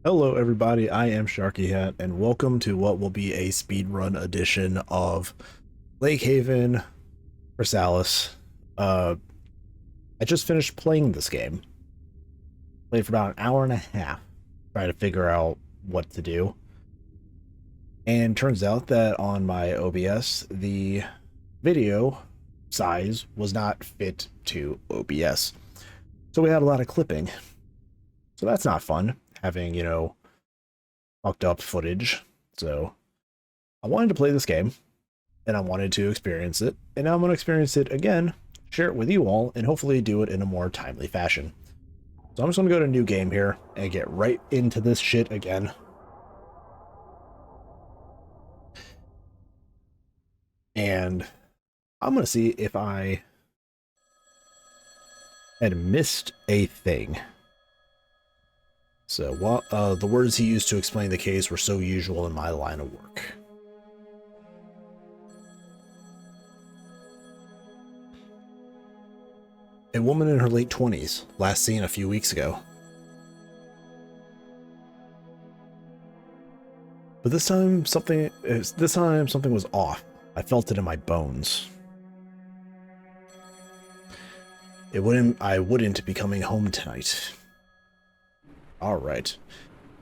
Hello everybody, I am SharkyHat, and welcome to what will be a speedrun edition of Lake Haven Chrysalis. Uh, I just finished playing this game. Played for about an hour and a half, trying to figure out what to do. And turns out that on my OBS, the video size was not fit to OBS. So we had a lot of clipping. So that's not fun, having, fucked up footage. So I wanted to play this game and I wanted to experience it, and now I'm going to experience it again, share it with you all, and hopefully do it in a more timely fashion. So I'm just going to go to new game here and get right into this shit again. And I'm going to see if I had missed a thing. So the words he used to explain the case were so usual in my line of work. A woman in her late 20s, last seen a few weeks ago. But this time something was off. I felt it in my bones. I wouldn't be coming home tonight. Alright.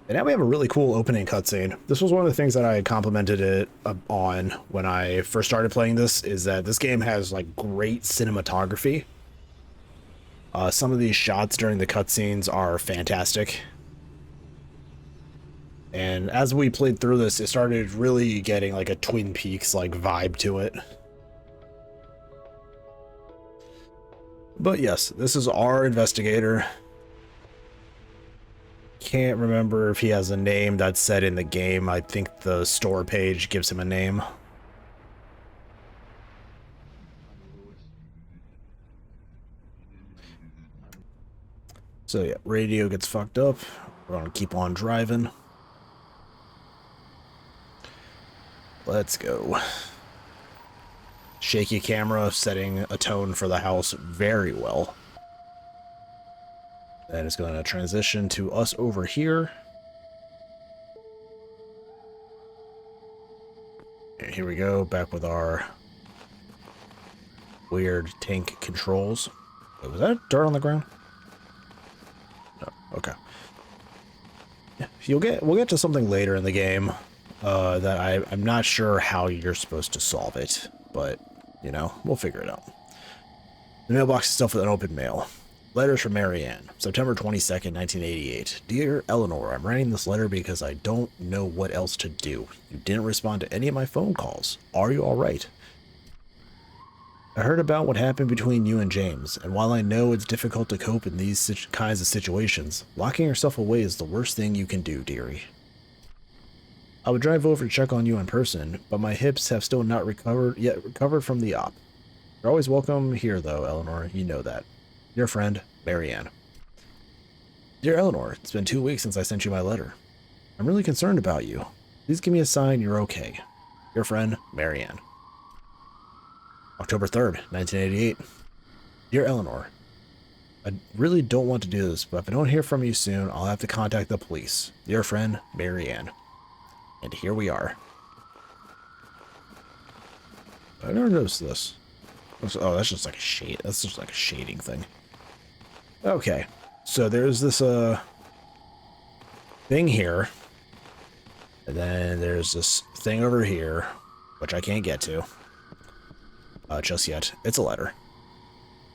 And now we have a really cool opening cutscene. This was one of the things that I complimented it on when I first started playing this, is that this game has like great cinematography. Some of these shots during the cutscenes are fantastic. And as we played through this, it started really getting like a Twin Peaks like vibe to it. But yes, this is our investigator. Can't remember if he has a name that's said in the game. I think the store page gives him a name. So yeah, radio gets fucked up. We're gonna keep on driving. Let's go. Shaky camera setting a tone for the house very well. Then it's going to transition to us over here. And here we go, back with our weird tank controls. Wait, was that dirt on the ground? No, okay. Yeah, we'll get to something later in the game that I'm not sure how you're supposed to solve it, but you know, we'll figure it out. The mailbox is stuffed with unopened mail. Letters from Marianne, September 22nd, 1988. Dear Eleanor, I'm writing this letter because I don't know what else to do. You didn't respond to any of my phone calls. Are you alright? I heard about what happened between you and James, and while I know it's difficult to cope in these kinds of situations, locking yourself away is the worst thing you can do, dearie. I would drive over to check on you in person, but my hips have still not recovered from the op. You're always welcome here, though, Eleanor. You know that. Your friend, Marianne. Dear Eleanor, it's been 2 weeks since I sent you my letter. I'm really concerned about you. Please give me a sign you're okay. Your friend, Marianne. October 3rd, 1988. Dear Eleanor, I really don't want to do this, but if I don't hear from you soon, I'll have to contact the police. Your friend, Marianne. And here we are. I never noticed this. Oh, that's just like a shade. That's just like a shading thing. Okay, so there's this thing here, and then there's this thing over here, which I can't get to just yet. It's a letter.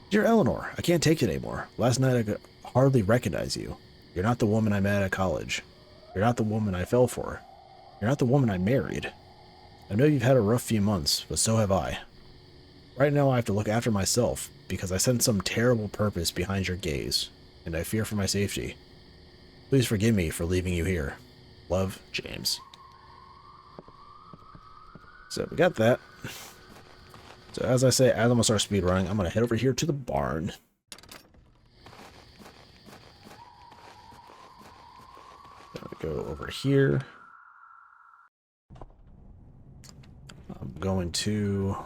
Dear Eleanor, I can't take it anymore. Last night I could hardly recognize you. You're not the woman I met at college. You're not the woman I fell for. You're not the woman I married. I know you've had a rough few months, but so have I. Right now I have to look after myself, because I sense some terrible purpose behind your gaze, and I fear for my safety. Please forgive me for leaving you here. Love, James. So we got that. So as I say, as I'm going to start speedrunning, I'm going to head over here to the barn. Go over here. I'm going to...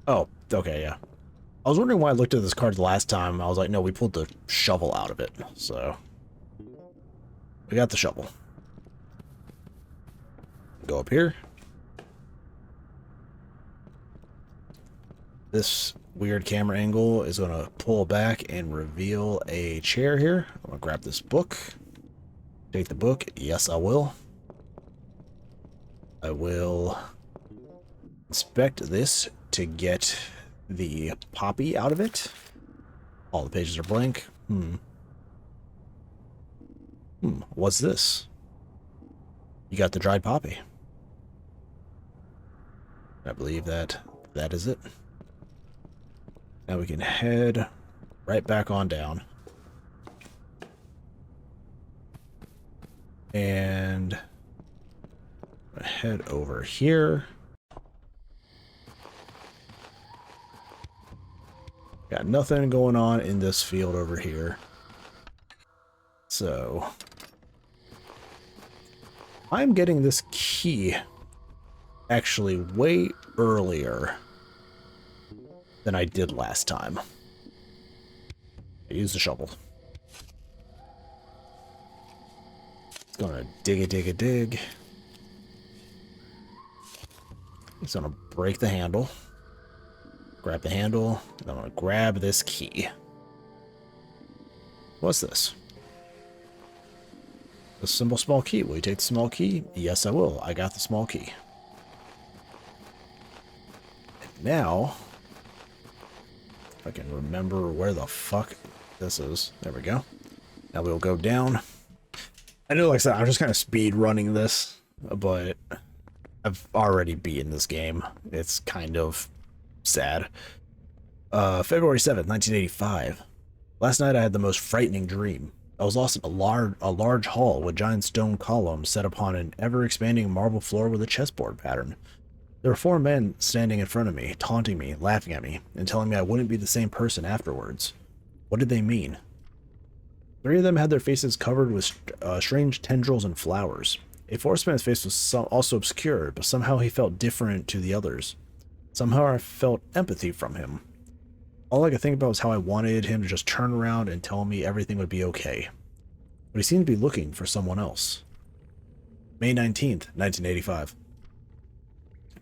Oh, okay, yeah. I was wondering why I looked at this card the last time. I was like, no, we pulled the shovel out of it, so... we got the shovel. Go up here. This weird camera angle is going to pull back and reveal a chair here. I'm going to grab this book. Take the book. Yes, I will. I will inspect this to get the poppy out of it. All the pages are blank. What's this? You got the dried poppy. I believe that is it. Now we can head right back on down. And head over here. Got nothing going on in this field over here. So I'm getting this key actually way earlier than I did last time. I used the shovel. It's gonna dig. It's gonna break the handle. Grab the handle. And I'm gonna grab this key. What's this? A simple small key. Will you take the small key? Yes, I will. I got the small key. And now, if I can remember where the fuck this is. There we go. Now we'll go down. I know, like I said, I'm just kind of speed running this, but I've already beaten this game. It's kind of sad. February 7th, 1985. Last night I had the most frightening dream. I was lost in a large hall with giant stone columns set upon an ever-expanding marble floor with a chessboard pattern. There were 4 men standing in front of me, taunting me, laughing at me, and telling me I wouldn't be the same person afterwards. What did they mean? 3 of them had their faces covered with strange tendrils and flowers. A 4th man's face was also obscured, but somehow he felt different to the others. Somehow I felt empathy from him. All I could think about was how I wanted him to just turn around and tell me everything would be okay. But he seemed to be looking for someone else. May 19th, 1985.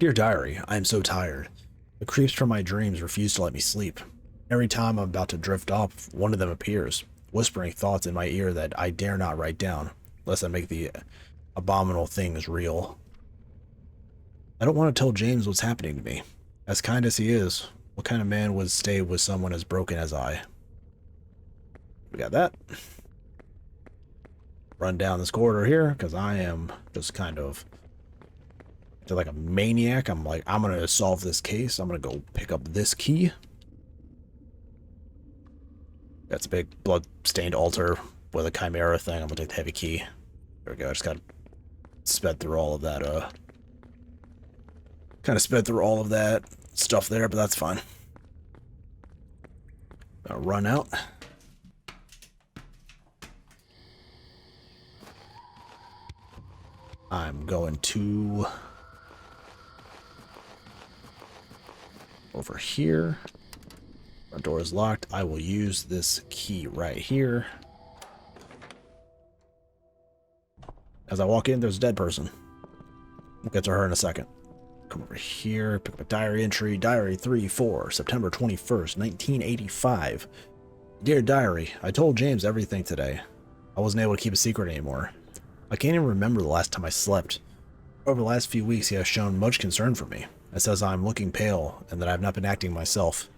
Dear Diary, I am so tired. The creeps from my dreams refuse to let me sleep. Every time I'm about to drift off, one of them appears, whispering thoughts in my ear that I dare not write down, lest I make the abominable things real. I don't want to tell James what's happening to me. As kind as he is, what kind of man would stay with someone as broken as I? We got that. Run down this corridor here, because I am just kind of like a maniac. I'm like, I'm going to solve this case. I'm going to go pick up this key. That's a big blood-stained altar with a chimera thing. I'm going to take the heavy key. There we go. I just got sped through all of that, kind of sped through all of that stuff there, but that's fine. I'll run out. I'm going to over here. Our door is locked. I will use this key right here. As I walk in, there's a dead person. We'll get to her in a second. Come over here, pick up a diary entry. Diary 3-4, September 21st, 1985. Dear Diary, I told James everything today. I wasn't able to keep a secret anymore. I can't even remember the last time I slept. Over the last few weeks, he has shown much concern for me. It says I'm looking pale and that I have not been acting myself.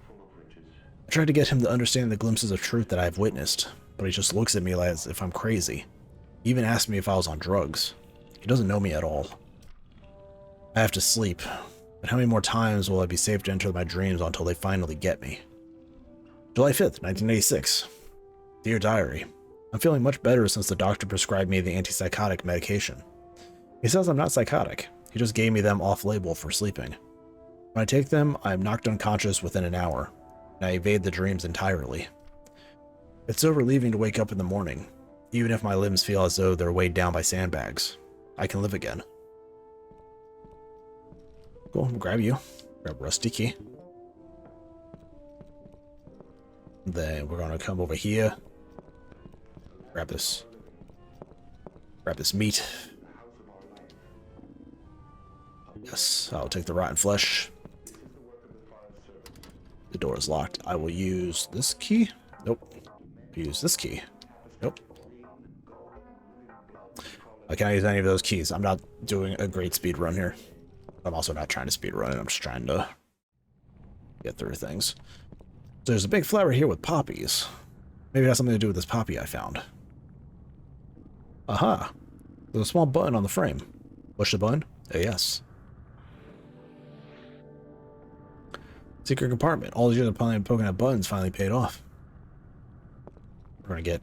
I tried to get him to understand the glimpses of truth that I have witnessed, but he just looks at me as if I'm crazy. He even asked me if I was on drugs. He doesn't know me at all. I have to sleep, but how many more times will I be safe to enter my dreams until they finally get me? July 5th, 1986. Dear Diary, I'm feeling much better since the doctor prescribed me the antipsychotic medication. He says I'm not psychotic. He just gave me them off-label for sleeping. When I take them, I am knocked unconscious within an hour, and I evade the dreams entirely. It's so relieving to wake up in the morning, even if my limbs feel as though they're weighed down by sandbags. I can live again. Cool, I'll grab you. Grab Rusty Key. Then we're gonna come over here. Grab this Grab this meat. Yes, I'll take the rotten flesh. The door is locked. I will use this key. Nope. Use this key. Nope. I can't use any of those keys. I'm not doing a great speed run here. I'm also not trying to speed run it. I'm just trying to get through things. So there's a big flower here with poppies. Maybe it has something to do with this poppy I found. Aha. There's a small button on the frame. Push the button? Yes. Secret compartment. All these years of poking at buttons finally paid off. We're going to get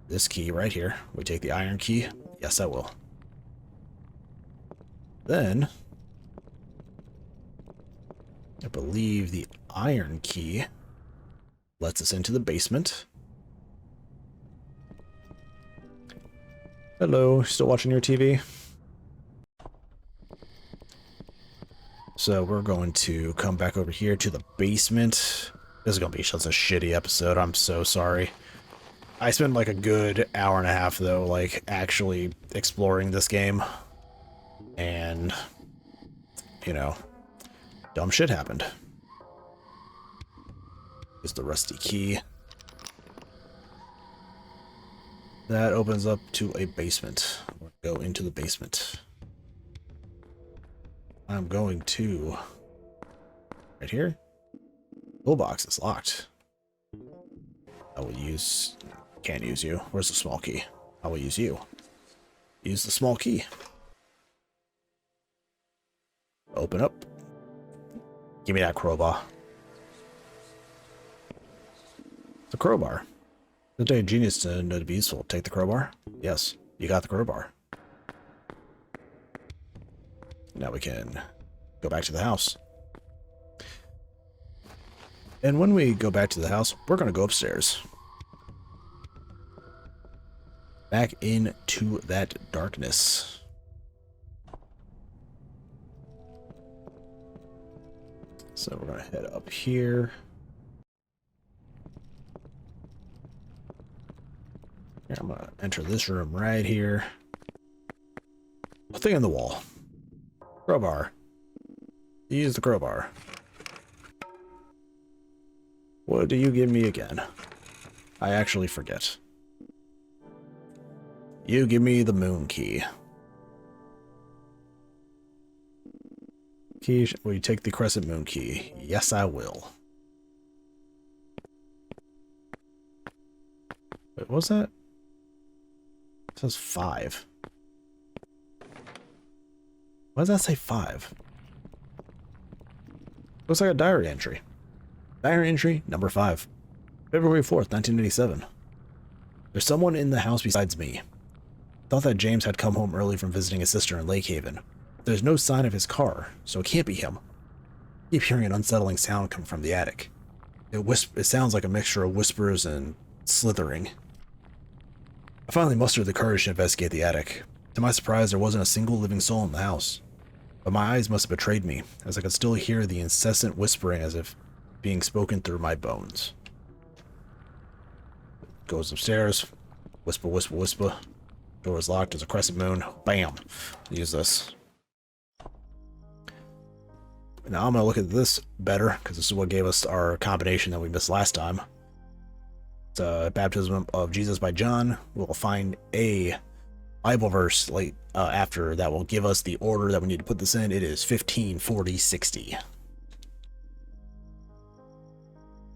this key right here. We take the iron key. Yes, I will. Then, I believe the iron key lets us into the basement. Hello, still watching your TV? So we're going to come back over here to the basement. This is going to be such a shitty episode. I'm so sorry. I spent like a good hour and a half, though, like actually exploring this game. And, you know, dumb shit happened. Here's the rusty key. That opens up to a basement. We'll go into the basement. I'm going to... right here. Toolbox is locked. I will use... can't use you. Where's the small key? I will use you. Use the small key. Open up. Give me that crowbar. The crowbar. The day genius to know to be useful. Take the crowbar. Yes, you got the crowbar. Now we can go back to the house. And when we go back to the house, we're going to go upstairs. Back into that darkness. So we're going to head up here. Here, I'm going to enter this room right here. Nothing in the wall. Crowbar. Use the crowbar. What do you give me again? I actually forget. You give me the moon key. Key, will you take the crescent moon key? Yes, I will. Wait, what's that? It says 5. Why does that say 5? Looks like a diary entry. Diary entry number 5. February 4th, 1987. There's someone in the house besides me. Thought that James had come home early from visiting his sister in Lake Haven. There's no sign of his car, so it can't be him. I keep hearing an unsettling sound come from the attic. It sounds like a mixture of whispers and slithering. I finally mustered the courage to investigate the attic. To my surprise, there wasn't a single living soul in the house. But my eyes must have betrayed me, as I could still hear the incessant whispering as if being spoken through my bones. Goes upstairs. Whisper, whisper, whisper. Door is locked. There's a crescent moon. Bam! Use this. Now I'm going to look at this better, because this is what gave us our combination that we missed last time. It's Baptism of Jesus by John. We'll find a Bible verse after that will give us the order that we need to put this in. It is 15, 40, 60.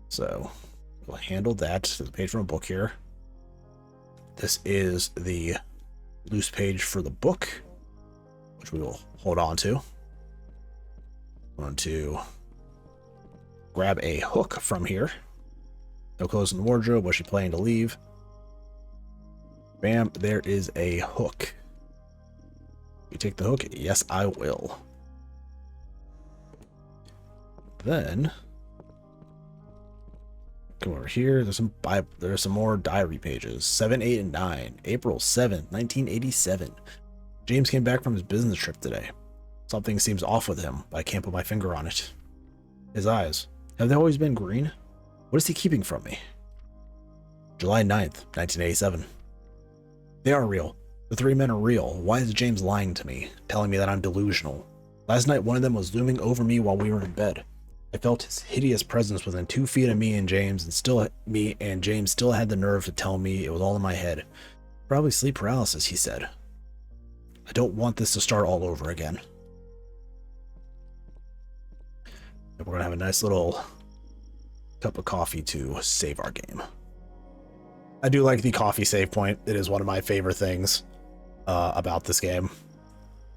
So we'll handle that. There's a page from a book here. This is the loose page for the book, which we will hold on to. I'm going to grab a hook from here. No clothes in the wardrobe. Was she planning to leave? Bam, there is a hook. You take the hook? Yes, I will. Then come over here. There's some more diary pages. 7, 8, and 9. April 7th, 1987. James came back from his business trip today. Something seems off with him, but I can't put my finger on it. His eyes. Have they always been green? What is he keeping from me? July 9th, 1987. They are real. The three men are real. Why is James lying to me, telling me that I'm delusional? Last night, one of them was looming over me while we were in bed. I felt his hideous presence within 2 feet of me and James, and James still had the nerve to tell me it was all in my head. Probably sleep paralysis, he said. I don't want this to start all over again. And we're gonna have a nice little cup of coffee to save our game. I do like the coffee save point. It is one of my favorite things about this game.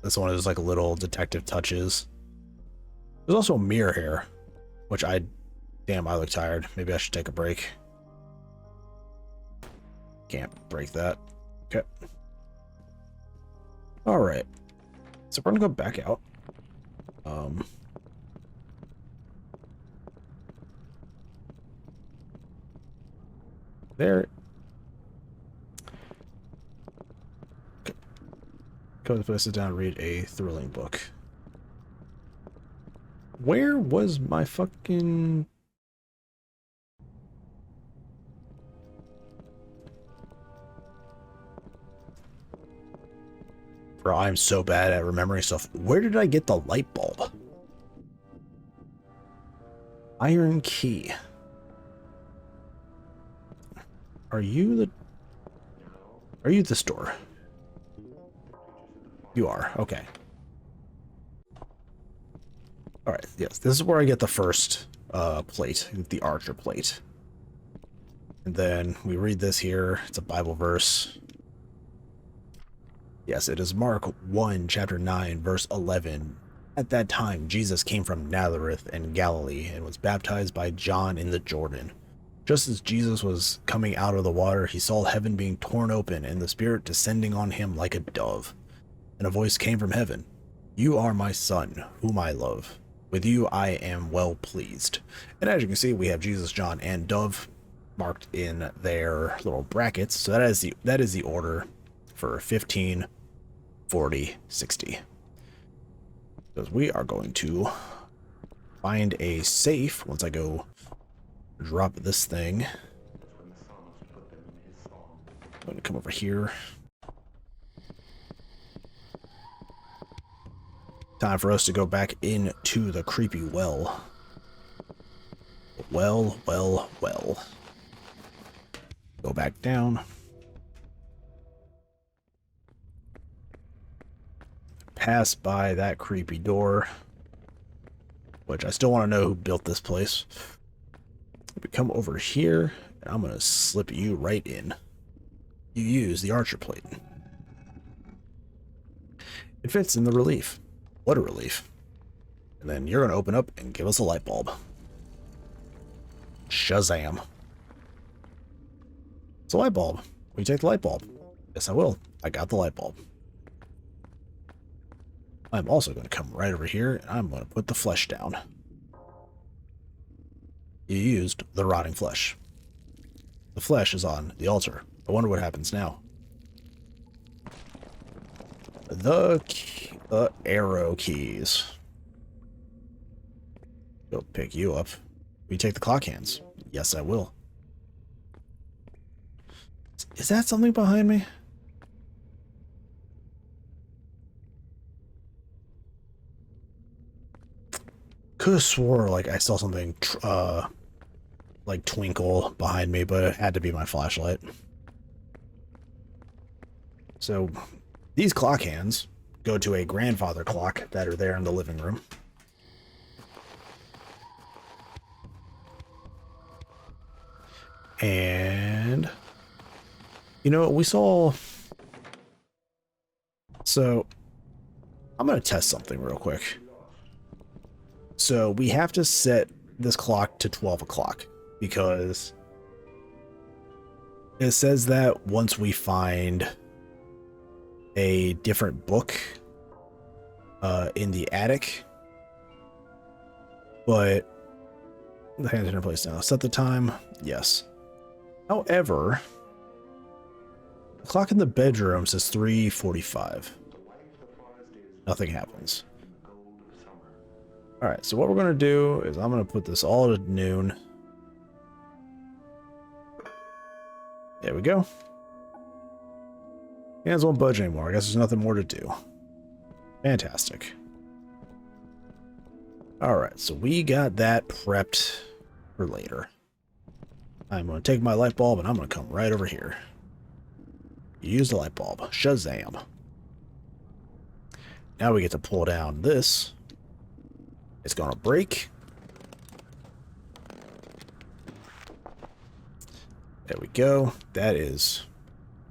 It's one of those like little detective touches. There's also a mirror here, which damn, I look tired. Maybe I should take a break. Can't break that. Okay. All right. So we're gonna go back out. There. Okay. Go to sit down and read a thrilling book. Where was my fucking... Bro, I'm so bad at remembering stuff. Where did I get the light bulb? Iron key. Are you the store? You are, okay. Alright, yes, this is where I get the first plate, the archer plate. And then we read this here. It's a Bible verse. Yes, it is Mark 1, chapter 9, verse 11. At that time, Jesus came from Nazareth in Galilee and was baptized by John in the Jordan. Just as Jesus was coming out of the water, he saw heaven being torn open and the Spirit descending on him like a dove. And a voice came from heaven. You are my son, whom I love. With you I am well pleased. And as you can see, we have Jesus, John, and dove marked in their little brackets. So that is the order for 15, 40, 60. Because we are going to find a safe once I go drop this thing. I'm going to come over here. Time for us to go back into the creepy well. Well. Go back down. Pass by that creepy door, which I still want to know who built this place. We come over here, and I'm going to slip you right in. You use the archer plate. It fits in the relief. What a relief. And then you're going to open up and give us a light bulb. Shazam. It's a light bulb. Will you take the light bulb? Yes, I will. I got the light bulb. I'm also going to come right over here, and I'm going to put the flesh down. You used the rotting flesh. The flesh is on the altar. I wonder what happens now. The arrow keys. Go pick you up. Will you take the clock hands? Yes, I will. Is that something behind me? Could have swore like I saw something like twinkle behind me, but it had to be my flashlight. So these clock hands go to a grandfather clock that are there in the living room. And you know what we saw? So I'm going to test something real quick. So we have to set this clock to 12 o'clock because it says that once we find a different book in the attic, but the hands are in place now. Set the time. Yes. However, the clock in the bedroom says 3:45. Nothing happens. All right, so what we're going to do is I'm going to put this all to noon. There we go. Hands won't budge anymore. I guess there's nothing more to do. Fantastic. Alright, so we got that prepped for later. I'm going to take my light bulb and I'm going to come right over here. Use the light bulb. Shazam. Now we get to pull down this. It's going to break. There we go. That is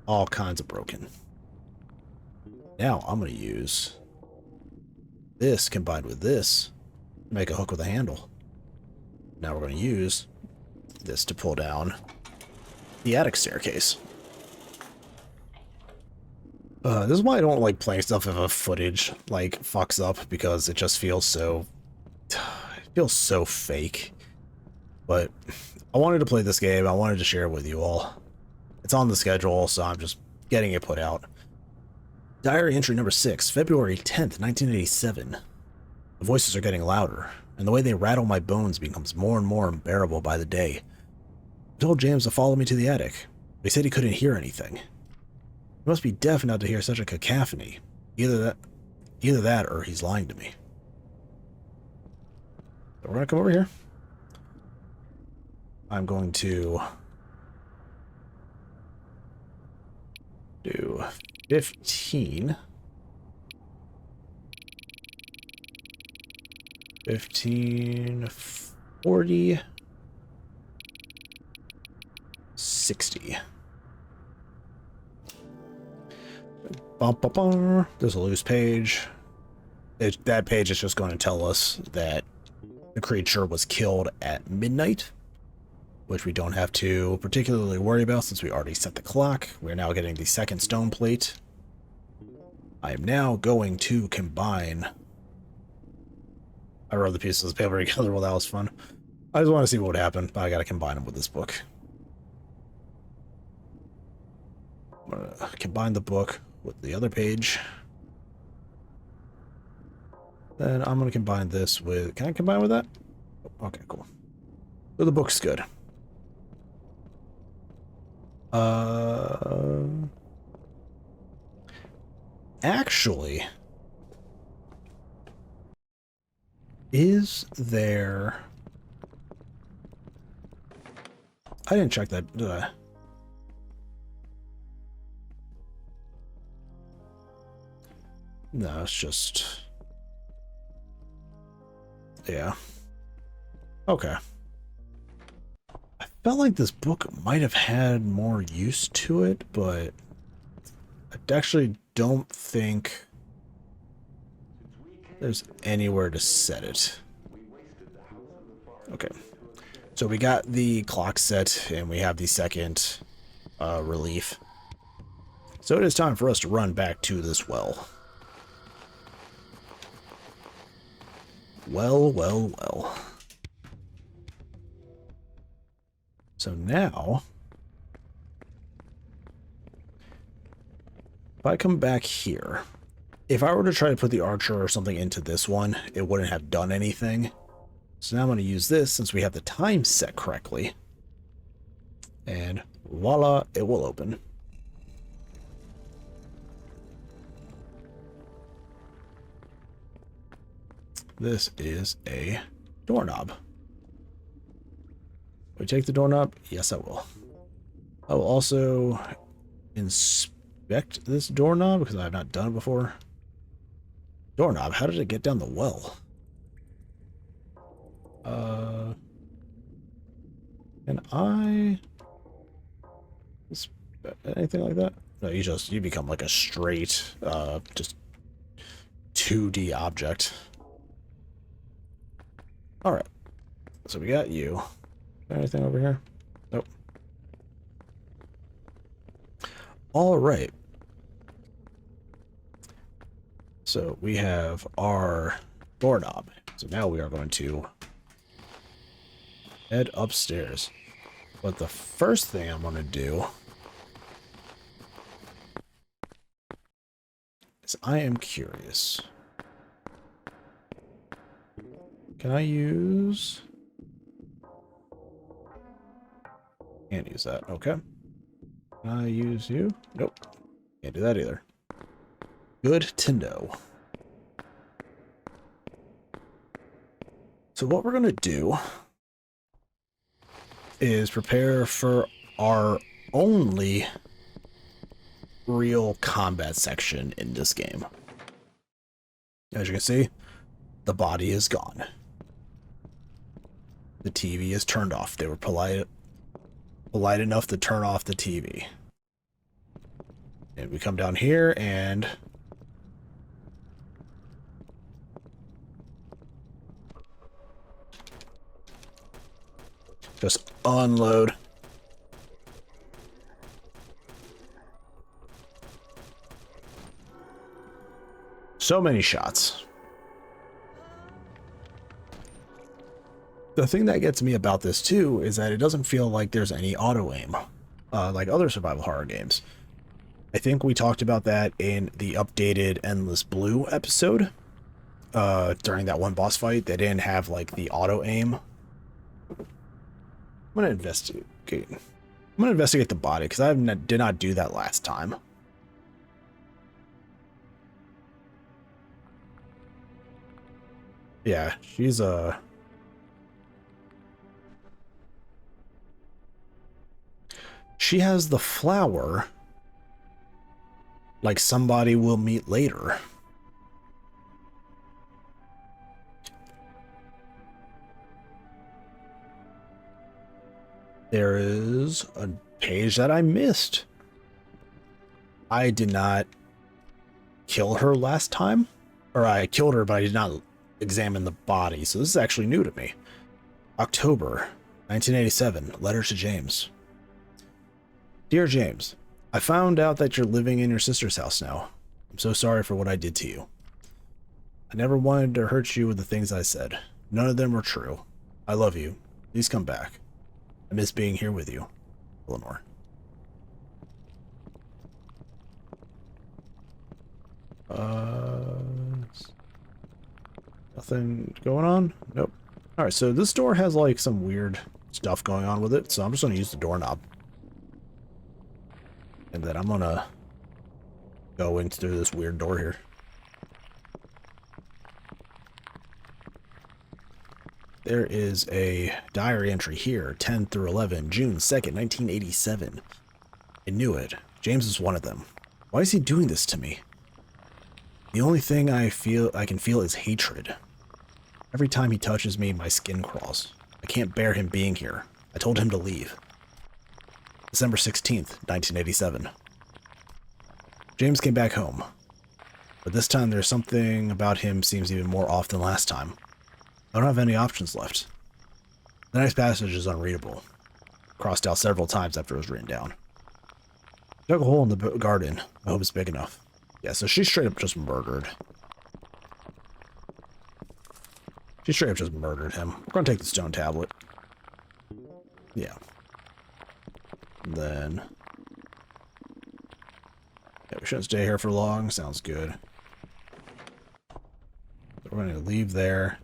all kinds of broken. Now I'm going to use this combined with this to make a hook with a handle. Now we're going to use this to pull down the attic staircase. This is why I don't like playing stuff if a footage like fucks up, because it just feels so fake. But I wanted to play this game. I wanted to share it with you all. It's on the schedule, so I'm just getting it put out. Diary entry number 6, February 10th, 1987. The voices are getting louder, and the way they rattle my bones becomes more and more unbearable by the day. I told James to follow me to the attic. But he said he couldn't hear anything. He must be deaf not to hear such a cacophony. Either that or he's lying to me. So we're going to come over here. I'm going to do 15. 15, 40, 60. Bum, bum, bum. There's a loose page. That page is just going to tell us that the creature was killed at midnight, which we don't have to particularly worry about since we already set the clock. We're now getting the second stone plate. I am now going to combine... I wrote the pieces of paper together. Well, that was fun. I just want to see what would happen, but I got to combine them with this book. I'm going to combine the book with the other page. Then I'm going to combine this with... Can I combine with that? Okay, cool. So the book's good. Actually... Is there... I didn't check that, did I? No, it's just... Yeah. Okay. I felt like this book might have had more use to it, but I actually don't think there's anywhere to set it. Okay. So we got the clock set, and we have the second relief. So it is time for us to run back to this well. Well, well, well. So now, if I come back here, if I were to try to put the archer or something into this one, it wouldn't have done anything. So now I'm going to use this since we have the time set correctly. And voila, it will open. This is a doorknob. Will I take the doorknob? Yes, I will. I will also inspect this doorknob because I have not done it before. Doorknob, how did it get down the well? Can I... anything like that? No, you become like a straight, just 2D object. Alright. So we got you. Anything over here? Nope. Alright. So we have our doorknob. So now we are going to head upstairs. But the first thing I'm going to do is I am curious. Can I use... Can't use that. Okay. Can I use you? Nope. Can't do that either. Good to know. So what we're going to do is prepare for our only real combat section in this game. As you can see, the body is gone. The TV is turned off. They were polite enough to turn off the TV. And we come down here and just unload. So many shots. The thing that gets me about this too is that it doesn't feel like there's any auto aim like other survival horror games. I think we talked about that in the updated Endless Blue episode. During that one boss fight, they didn't have like the auto aim. I'm gonna investigate. I'm gonna investigate the body because I did not do that last time. Yeah, she's she has the flower like somebody we'll meet later. There is a page that I missed. I did not kill her last time. Or I killed her, but I did not examine the body. So this is actually new to me. October 1987. Letter to James. Dear James, I found out that you're living in your sister's house now. I'm so sorry for what I did to you. I never wanted to hurt you with the things I said. None of them were true. I love you. Please come back. I miss being here with you. Eleanor. Nothing going on? Nope. Alright, so this door has like some weird stuff going on with it, so I'm just going to use the doorknob. And then I'm going to go in through this weird door here. There is a diary entry here, 10 through 11, June 2nd, 1987. I knew it. James is one of them. Why is he doing this to me? The only thing I can feel is hatred. Every time he touches me, my skin crawls. I can't bear him being here. I told him to leave. December 16th, 1987. James came back home. But this time there's something about him seems even more off than last time. I don't have any options left. The next passage is unreadable. Crossed out several times after it was written down. Dug a hole in the garden. I hope it's big enough. Yeah, so she's straight up just murdered. She straight up just murdered him. We're gonna take the stone tablet. Yeah. And then... yeah, we shouldn't stay here for long. Sounds good. So we're gonna leave there.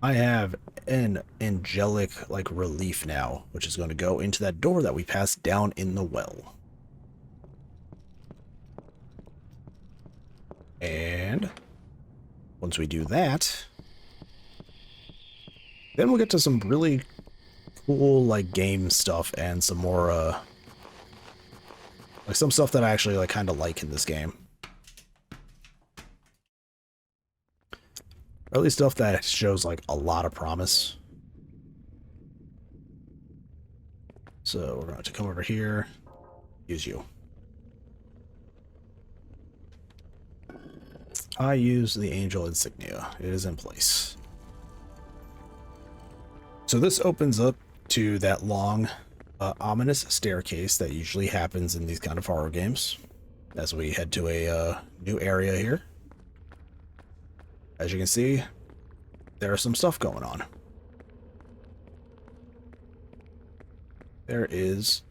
I have an angelic, like, relief now, which is going to go into that door that we passed down in the well. And once we do that, then we'll get to some really cool, like, game stuff and some more, like, some stuff that I actually, like, kind of like in this game. Or at least stuff that shows, like, a lot of promise. So we're going to come over here. Use you. I use the angel insignia. It is in place. So this opens up to that long, ominous staircase that usually happens in these kind of horror games. As we head to a new area here. As you can see, there's some stuff going on. There is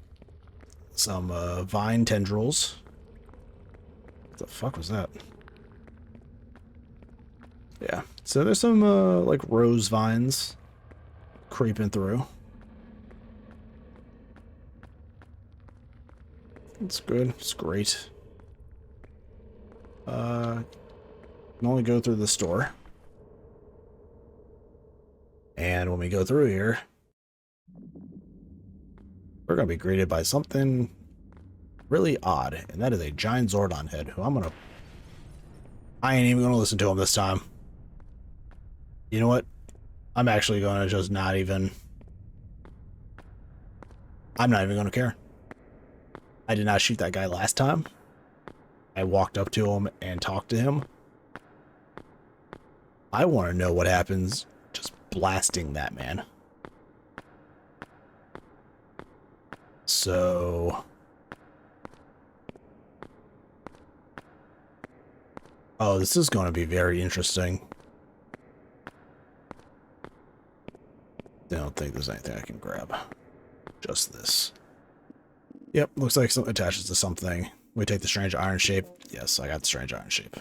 some vine tendrils. What the fuck was that? Yeah, so there's some like rose vines creeping through. It's good. It's great. Can only go through the store. And when we go through here, we're going to be greeted by something really odd, and that is a giant Zordon head, who I ain't even going to listen to him this time. You know what? I'm actually going to just not even... I'm not even going to care. I did not shoot that guy last time. I walked up to him and talked to him. I want to know what happens just blasting that man. So... oh, this is going to be very interesting. I don't think there's anything I can grab. Just this. Yep, looks like it attaches to something. We take the strange iron shape. Yes, I got the strange iron shape.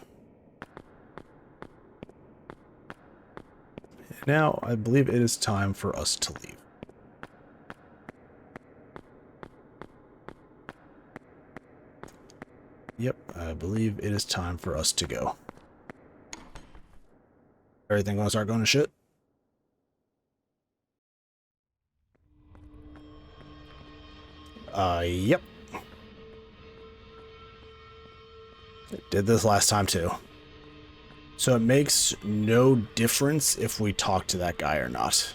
Now, I believe it is time for us to leave. Yep, I believe it is time for us to go. Everything gonna start going to shit? Yep. Did this last time too. So it makes no difference if we talk to that guy or not.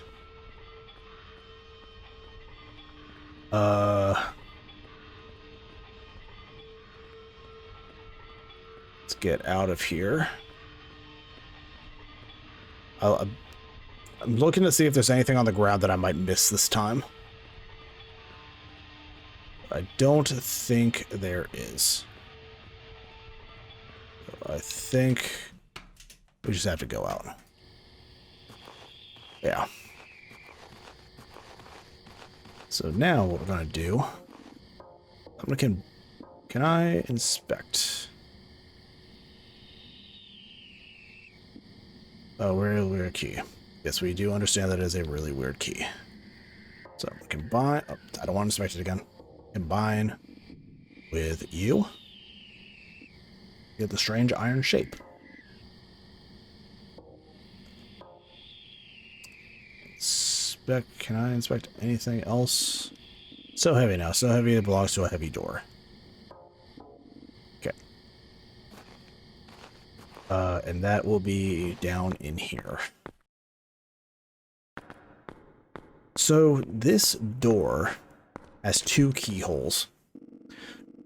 Let's get out of here. I'm looking to see if there's anything on the ground that I might miss this time. I don't think there is. I think we just have to go out. Yeah. So now what we're going to do, can I inspect? Oh, weird key. Yes, we do understand that is a really weird key. So combine, oh, I don't want to inspect it again. Combine with you. Get the strange iron shape. Can I inspect anything else? So heavy now. So heavy it belongs to a heavy door. Okay. And that will be down in here. So this door has two keyholes.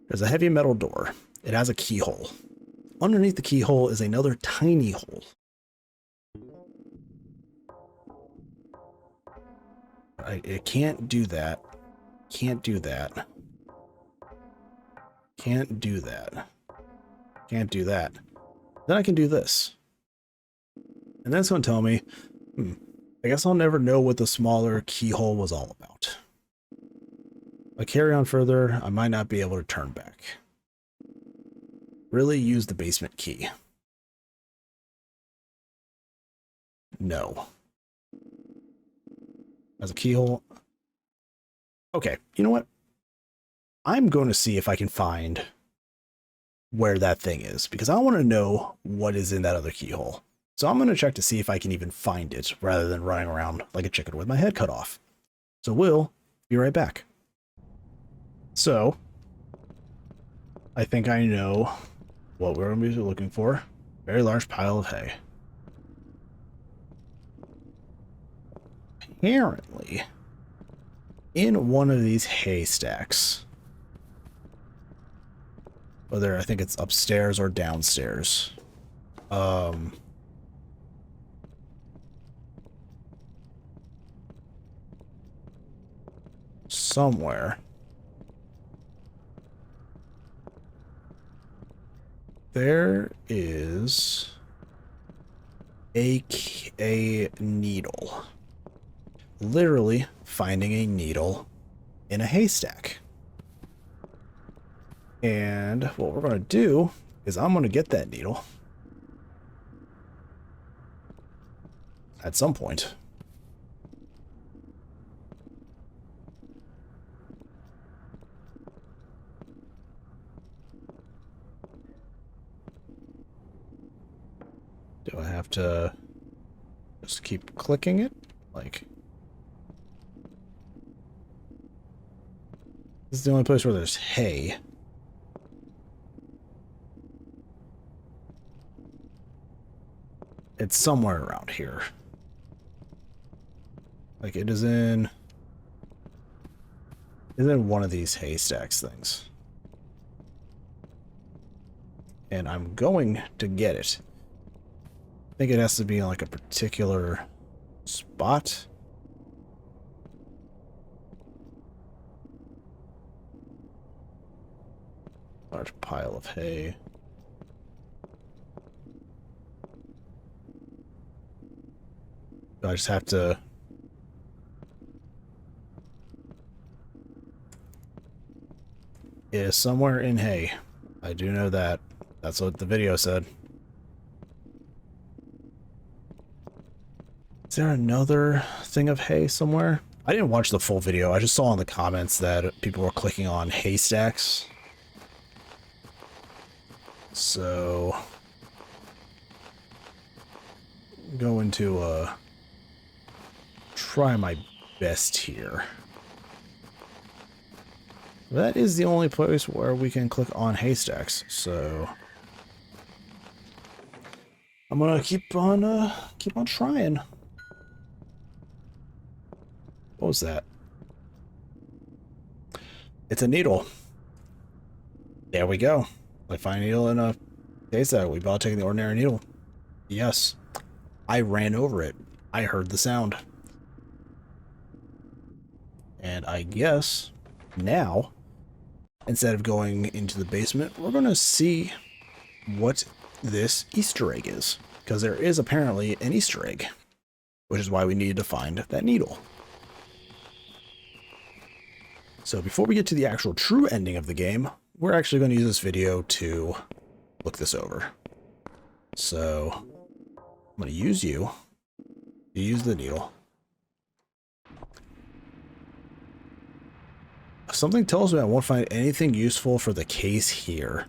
There's a heavy metal door. It has a keyhole. Underneath the keyhole is another tiny hole. It can't do that. Can't do that. Can't do that. Can't do that. Then I can do this. And that's going to tell me, I guess I'll never know what the smaller keyhole was all about. If I carry on further, I might not be able to turn back. Really use the basement key. No. As a keyhole. Okay, you know what? I'm going to see if I can find where that thing is, because I want to know what is in that other keyhole. So I'm going to check to see if I can even find it, rather than running around like a chicken with my head cut off. So we'll be right back. So, I think I know what we're going to be looking for. Very large pile of hay. Apparently, in one of these haystacks, whether I think it's upstairs or downstairs, somewhere, there is a needle. Literally finding a needle in a haystack. And what we're going to do is I'm going to get that needle at some point. Do I have to just keep clicking it? Like, this is the only place where there's hay. It's somewhere around here. Like, it is in one of these haystacks things. And I'm going to get it. I think it has to be in like a particular spot. Large pile of hay. I just have to... It is somewhere in hay. I do know that. That's what the video said. Is there another thing of hay somewhere? I didn't watch the full video. I just saw in the comments that people were clicking on haystacks. So... I'm going to, try my best here. That is the only place where we can click on haystacks, so I'm gonna keep on trying. What was that? It's a needle. There we go. I find a needle in a haystack. We've all taken the ordinary needle. Yes. I ran over it. I heard the sound. And I guess now, instead of going into the basement, we're going to see what this Easter egg is. Because there is apparently an Easter egg, which is why we needed to find that needle. So before we get to the actual true ending of the game, we're actually going to use this video to look this over. So I'm going to use you to use the needle. Something tells me I won't find anything useful for the case here.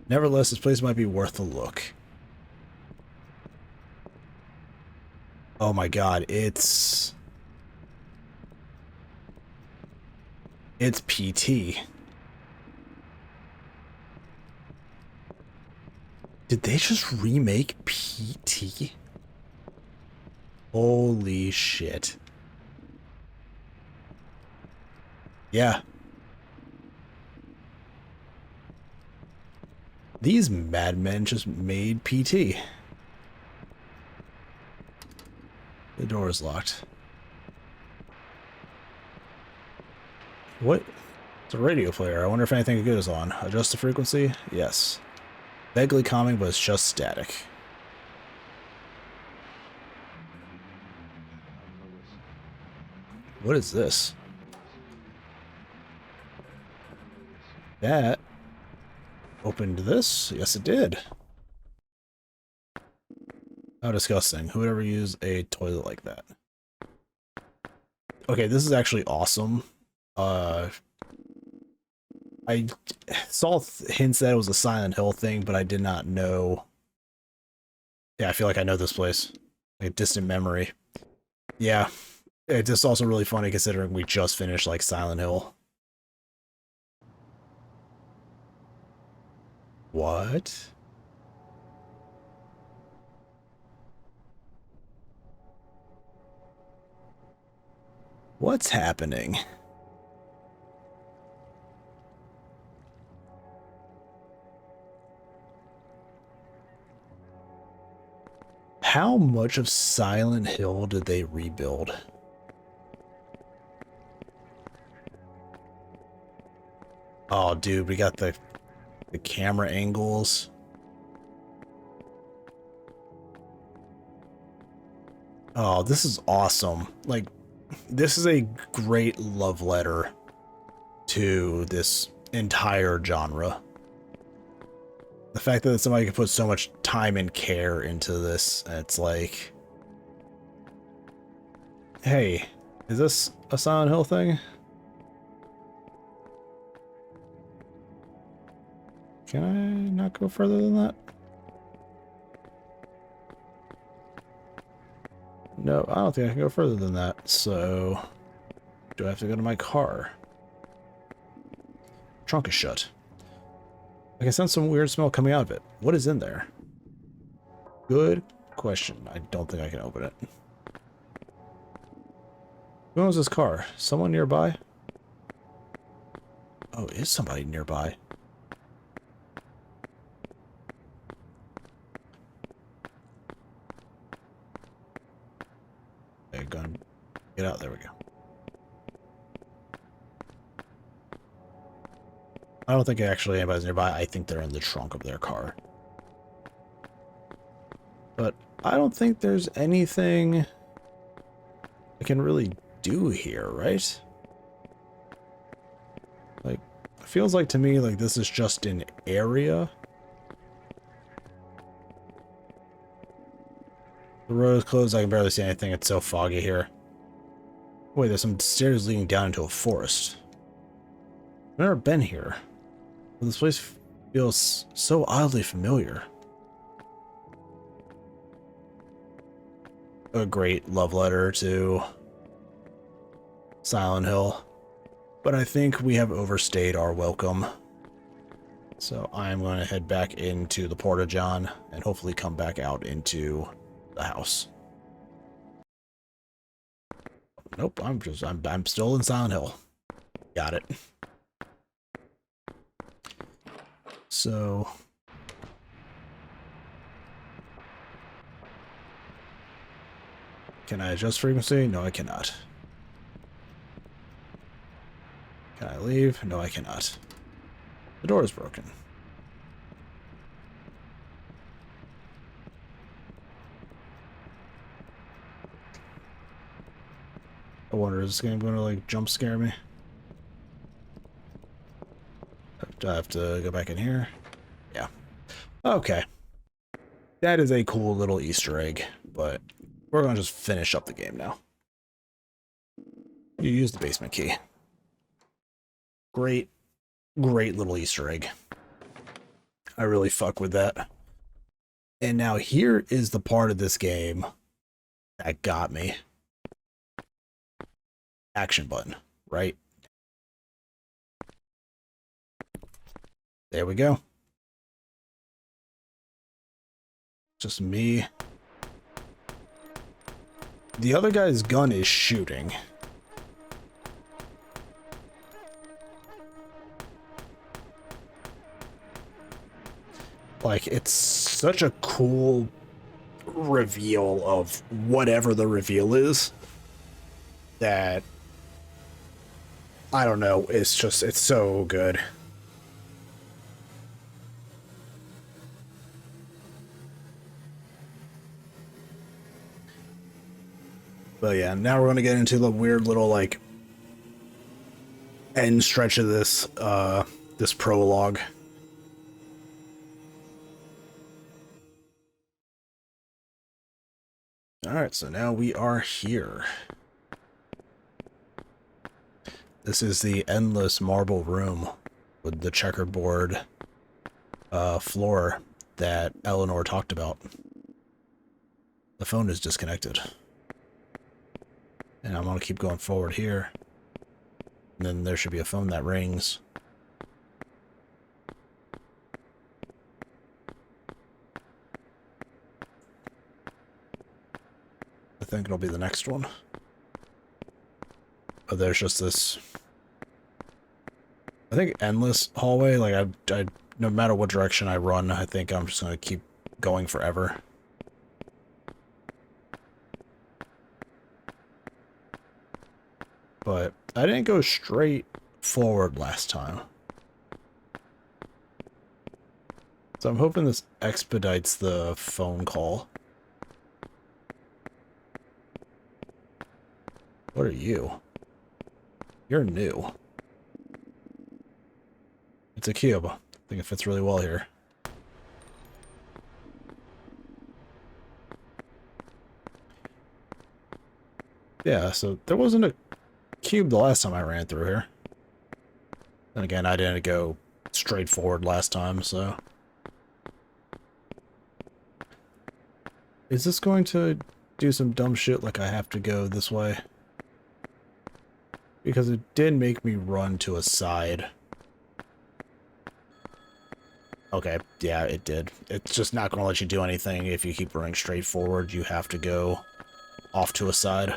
Nevertheless, this place might be worth a look. Oh my god, it's PT. Did they just remake PT? Holy shit. Yeah. These madmen just made PT. The door is locked. What? It's a radio player. I wonder if anything good is on. Adjust the frequency? Yes. Vaguely calming, but it's just static. What is this? That opened this? Yes, it did. How disgusting. Who would ever use a toilet like that? Okay, this is actually awesome. I saw hints that it was a Silent Hill thing, but I did not know. Yeah, I feel like I know this place. Like a distant memory. Yeah. It's just also really funny considering we just finished like Silent Hill. What? What's happening? How much of Silent Hill did they rebuild? Oh, dude, we got the camera angles. Oh, this is awesome. Like, this is a great love letter to this entire genre. The fact that somebody could put so much time and care into this, it's like, hey, is this a Silent Hill thing? Can I not go further than that? No, I don't think I can go further than that. So, do I have to go to my car? Trunk is shut. I can sense some weird smell coming out of it. What is in there? Good question. I don't think I can open it. Who owns this car? Someone nearby? Oh, is somebody nearby? Okay, gun. Get out. There we go. I don't think actually anybody's nearby. I think they're in the trunk of their car. But I don't think there's anything I can really do here, right? Like, it feels like to me like this is just an area. The road is closed. I can barely see anything. It's so foggy here. Wait, there's some stairs leading down into a forest. I've never been here. But this place feels so oddly familiar. A great love letter to Silent Hill. But I think we have overstayed our welcome. So I'm going to head back into the Porta-John and hopefully come back out into the house. Nope, I'm still in Silent Hill. Got it. So can I adjust frequency? No, I cannot. Can I leave? No, I cannot. The door is broken. I wonder, is this game going to like jump scare me? Do I have to go back in here? Yeah. Okay. That is a cool little Easter egg, but we're going to just finish up the game now. You use the basement key. Great, great little Easter egg. I really fuck with that. And now here is the part of this game that got me. Action button, right? There we go. Just me. The other guy's gun is shooting. Like, it's such a cool reveal of whatever the reveal is that, I don't know, it's just, it's so good. But yeah, now we're going to get into the weird little, like, end stretch of this, this prologue. Alright, so now we are here. This is the endless marble room with the checkerboard floor that Eleanor talked about. The phone is disconnected. And I'm going to keep going forward here. And then there should be a phone that rings. I think it'll be the next one. But there's just this, I think, endless hallway. Like, I no matter what direction I run, I think I'm just going to keep going forever. But I didn't go straight forward last time. So I'm hoping this expedites the phone call. What are you? You're new. It's a cube. I think it fits really well here. Yeah, so there wasn't a cube the last time I ran through here. And again, I didn't go straight forward last time, so... Is this going to do some dumb shit like I have to go this way. Because it did make me run to a side. Okay, yeah, it did. It's just not going to let you do anything if you keep running straight forward. You have to go off to a side.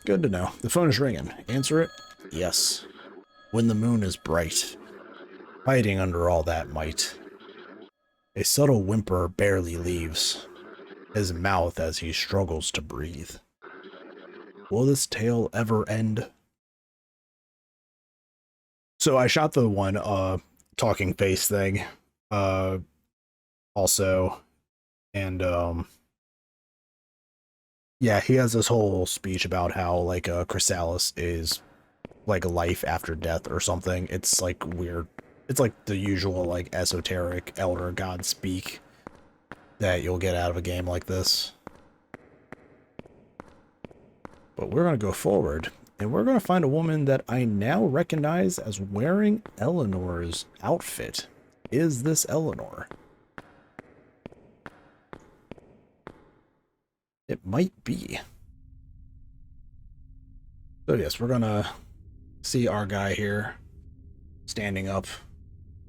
Good to know. The phone is ringing. Answer it? Yes. When the moon is bright, hiding under all that might, a subtle whimper barely leaves his mouth as he struggles to breathe. Will this tale ever end? So I shot the one talking face thing also, and yeah, he has this whole speech about how like Chrysalis is like life after death or something. It's like weird. It's like the usual like esoteric elder god speak that you'll get out of a game like this. But we're going to go forward, and we're going to find a woman that I now recognize as wearing Eleanor's outfit. Is this Eleanor? It might be. So yes, we're going to see our guy here standing up,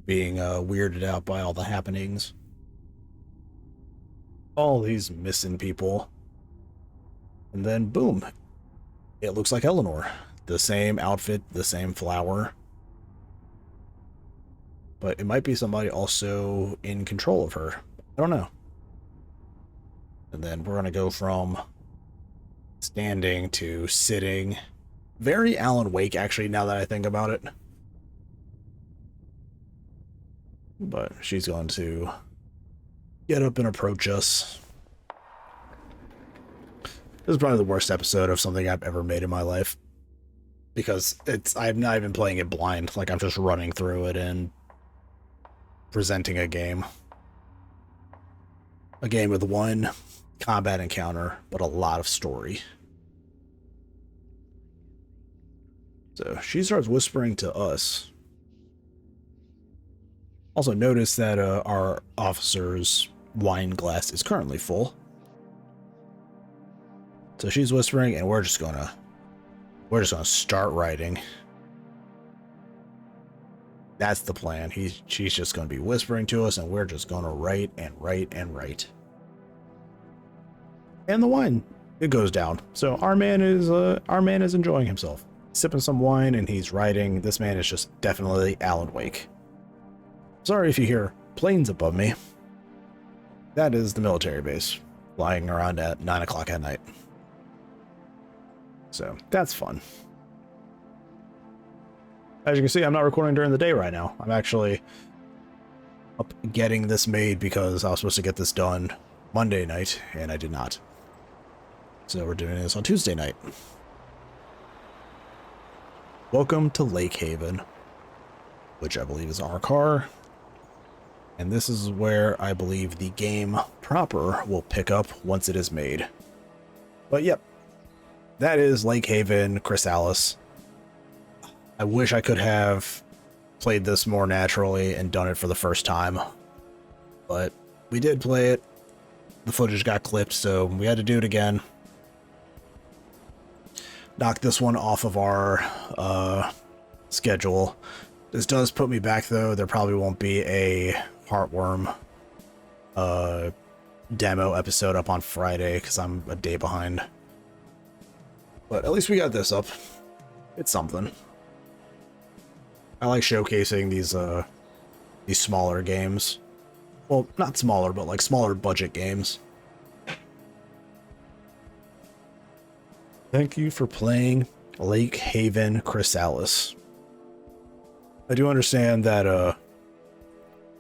being weirded out by all the happenings. All these missing people. And then boom. It looks like Eleanor. The same outfit, the same flower. But it might be somebody also in control of her. I don't know. And then we're going to go from standing to sitting. Very Alan Wake, actually, now that I think about it. But she's going to get up and approach us. This is probably the worst episode of something I've ever made in my life. Because I'm not even playing it blind. Like, I'm just running through it and presenting a game. A game with one combat encounter, but a lot of story. So, she starts whispering to us. Also, notice that our officer's wine glass is currently full. So she's whispering, and we're just gonna start writing. That's the plan. She's just gonna be whispering to us, and we're just gonna write and write and write. And the wine, it goes down. So our man is enjoying himself, sipping some wine, and he's writing. This man is just definitely Alan Wake. Sorry if you hear planes above me. That is the military base, flying around at 9 o'clock at night. So, that's fun. As you can see, I'm not recording during the day right now. I'm actually up getting this made because I was supposed to get this done Monday night, and I did not. So we're doing this on Tuesday night. Welcome to Lake Haven, which I believe is our car. And this is where I believe the game proper will pick up once it is made. But yep. That is Lake Haven, Chrysalis. I wish I could have played this more naturally and done it for the first time. But we did play it. The footage got clipped, so we had to do it again. Knock this one off of our schedule. This does put me back, though. There probably won't be a Heartworm demo episode up on Friday because I'm a day behind. But at least we got this up. It's something. I like showcasing these smaller games. Well, not smaller, but like smaller budget games. Thank you for playing Lake Haven Chrysalis. I do understand that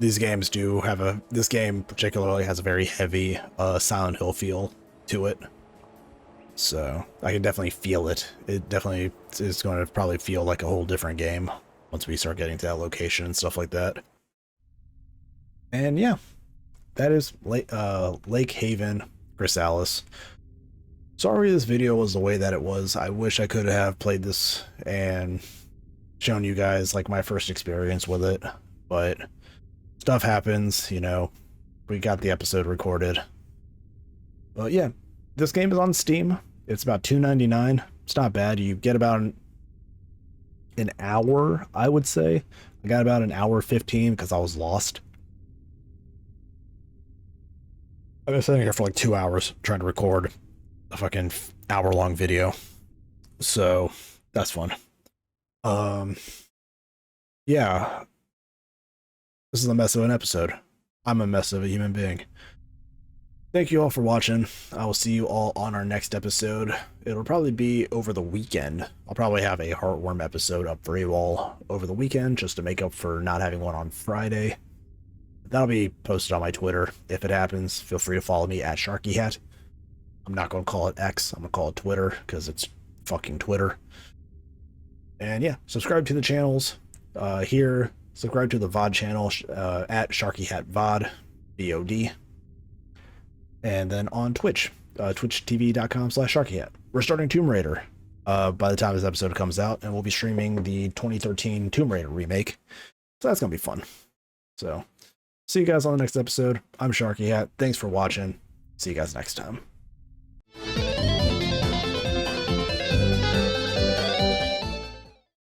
these games do have this game particularly has a very heavy Silent Hill feel to it. So I can definitely feel it. It definitely is going to probably feel like a whole different game once we start getting to that location and stuff like that. And yeah, that is Lake Haven Chrysalis. Sorry this video was the way that it was. I wish I could have played this and shown you guys like my first experience with it, but stuff happens, you know. We got the episode recorded. But yeah, this game is on Steam. It's about $2.99. It's not bad. You get about an hour, I would say. I got about an hour 15 because I was lost. I've been sitting here for like 2 hours trying to record a fucking hour-long video. So that's fun. Yeah. This is a mess of an episode. I'm a mess of a human being. Thank you all for watching. I will see you all on our next episode. It'll probably be over the weekend. I'll probably have a Heartworm episode up for you all over the weekend just to make up for not having one on Friday. That'll be posted on my Twitter. If it happens, feel free to follow me at SharkyHat. I'm not going to call it X. I'm going to call it Twitter because it's fucking Twitter. And yeah, subscribe to the channels here. Subscribe to the VOD channel at SharkyHat VOD, VOD. And then on Twitch, twitchtv.com/SharkyHat. We're starting Tomb Raider by the time this episode comes out, and we'll be streaming the 2013 Tomb Raider remake. So that's going to be fun. So see you guys on the next episode. I'm SharkyHat. Thanks for watching. See you guys next time.